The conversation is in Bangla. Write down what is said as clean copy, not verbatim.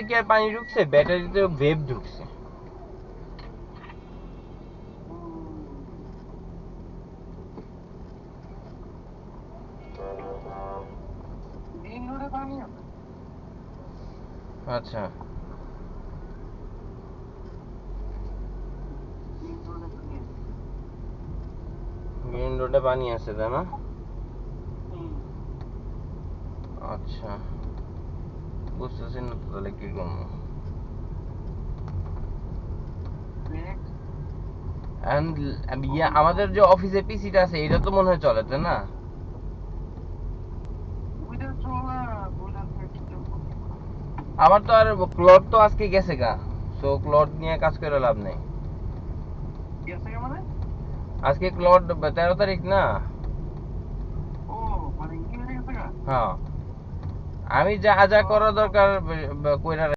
ব্যাটারি কি আর পানি ঢুকছে? ব্যাটারিতে ভেপ ঢুকছে। আচ্ছা, মেইন রোডে পানি আছে তাই না? আচ্ছা, বুঝতেছি না তো তাহলে কি করবো। আমাদের যে অফিসে পিসিটা আছে এটা তো মনে হয় চলে তাই না? আমার তো আর ক্লড তো আজকে গেছে গা, সো ক্লড নিয়ে কাজ করে লাভ নেই। আজকে ক্লড 13 তারিখ না? হ্যাঁ, আমি যা যা করা দরকার কইরা